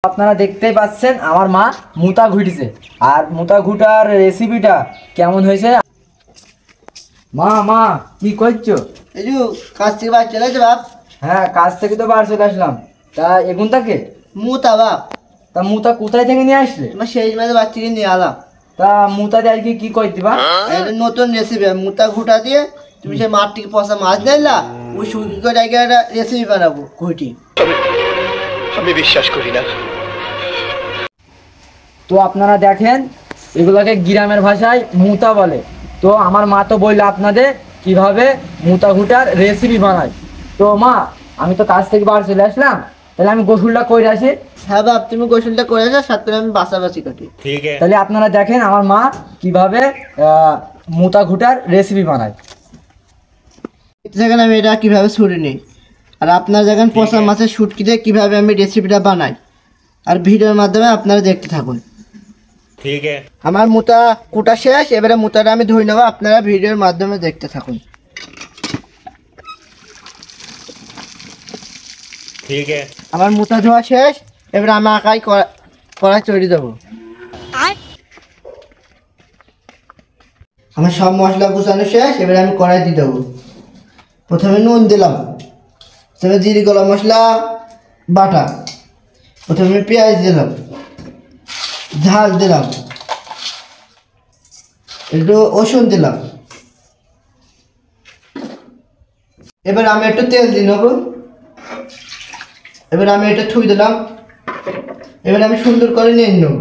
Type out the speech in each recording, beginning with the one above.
আপনারা দেখতেই পাচ্ছেন আমার মা মুতা ঘুটিছে। আর মুতা ঘুটার রেসিপিটা কেমন হয়েছে। মা মা কি করছো? এই যে কাজ থেকে বাড়ি চলে যাবে বাপ। হ্যাঁ, কাজ থেকে তো বাড়ি চলে আসলাম। তা এগুন তাকে মুতা বাপ, তা মুতা কোথায় থেকে নিয়ে আসলে? তোমার সেই মাঝে বাচ্চাকে নিয়ে আলাম। তা মুতা দিয়ে আজকে কি করে দিবা? এটা নতুন রেসিপি, মুতা ঘুটা দিয়ে তুমি সেই মাঠ থেকে পচা মাছ নিলা, ওই শুকি করে একটা রেসিপি বানাবো ঘুটি। আমি বিশ্বাস করি না। তো আপনারা দেখেন, এগুলোকে গ্রামের ভাষায় মুতা বলে। তো আমার মা তো বললো আপনাদের কিভাবে মুতা ঘুটার রেসিপি বানায়। তো মা, আমি তো কাজ থেকে বাড়ি চলে আসলাম, তাহলে আমি গোসলটা করে আসি। হ্যাঁ বাপ, তুমি গোসলটা করে আসো, সাথে করে আমি বাছাবাছি করি। তাহলে আপনারা দেখেন আমার মা কিভাবে মুতা ঘুটার রেসিপি বানায়। দেখেন আমি এটা কিভাবে ছুরি নিই, আর আপনারা দেখেন পচা মাছের শুটকি দিয়ে কিভাবে আমি রেসিপিটা বানাই, আর ভিডিওর মাধ্যমে আপনারা দেখতে থাকুন। ঠিক আছে, আমার মুতা কুটা শেষ, এবারে মুতাটা আমি ধুই নেবো, আপনারা ভিডিওর মাধ্যমে দেখতে থাকুন। ঠিক আছে, আমার মুতা ধোয়া শেষ, এবারে আমি আঁকাই কড়াই চড়ি দেবো। আমার সব মশলা গুছানো শেষ, এবারে আমি কড়াই দিয়ে দেবো। প্রথমে নুন দিলাম, তারপরে জিরে গরম মশলা বাটা, প্রথমে পেঁয়াজ দিলাম, ঝাল দিলাম, একটু রসুন দিলাম। এবার আমি একটু তেল দিয়ে নেবো। এবার আমি এটা থুই দিলাম। এবার আমি সুন্দর করে নিয়ে নেব।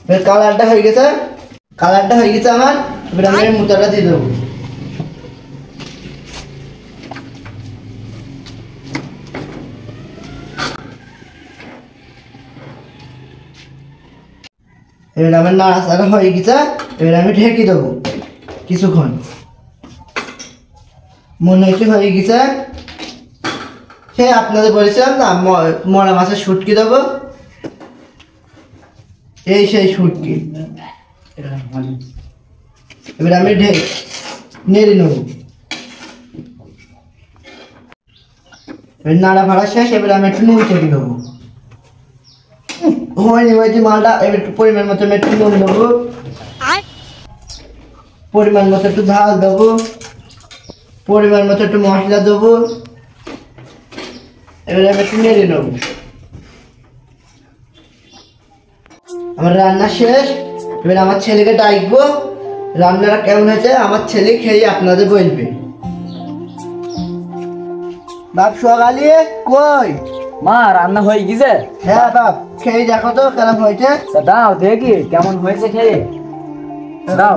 এবার কালারটা হয়ে গেছে আমার। এবার আমি মুতাটা দিয়ে দেবো। এবার আমার নাড়াচাড়া হয়ে গেছে, এবার আমি ঢেকে দেবো কিছুক্ষণ। মনে হচ্ছে হয়ে গেছে। সে আপনাদের বলেছিলাম না মরা মাছের শুটকি দেবো, এই সেই শুটকি। এবার আমি নেড়ে নেব। এবার নাড়া ভাড়া শেষ, এবার আমি একটু নুন চেপে দেবো। হয়নি হয়েছে মালটা। এবার একটু পরিমাণ মতো আমি একটু নুন দেবো, পরিমাণ মতো একটু ঝাল দেবো, পরিমাণ মতো একটু মশলা দেবো। এবার আমি একটু নেড়ে নেব। আমার রান্না শেষ, এবার আমার ছেলেকে ডাকবো। রান্নাটা কেমন হয়েছে আমার ছেলে খেয়ে আপনাদের বলবে। বাপ সকালে কই? মা, রান্না হয়ে গেছে? হ্যাঁ বাপ, খেয়ে দেখো তো কেমন হয়েছে। তা দাও দেখি কেমন হয়েছে খেয়ে দাও।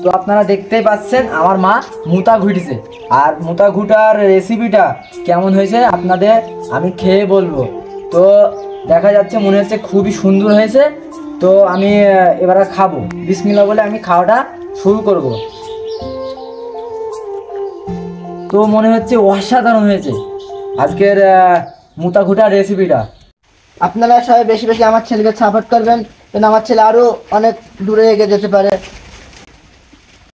তো আপনারা দেখতেই পাচ্ছেন আমার মা মুতা ঘুটিছে। আর মুতা ঘুটার রেসিপিটা কেমন হয়েছে আপনাদের আমি খেয়ে বলবো। তো দেখা যাচ্ছে মনে হচ্ছে খুবই সুন্দর হয়েছে। তো আমি এবারে খাবো। বিসমিল্লাহ বলে আমি খাওয়াটা শুরু করব। তো মনে হচ্ছে অসাধারণ হয়েছে আজকের মুতা ঘুটার রেসিপিটা। আপনারা সবাই বেশি বেশি আমার ছেলেকে সাপোর্ট করবেন, যেন আমার ছেলে আরো অনেক দূরে এগিয়ে যেতে পারে।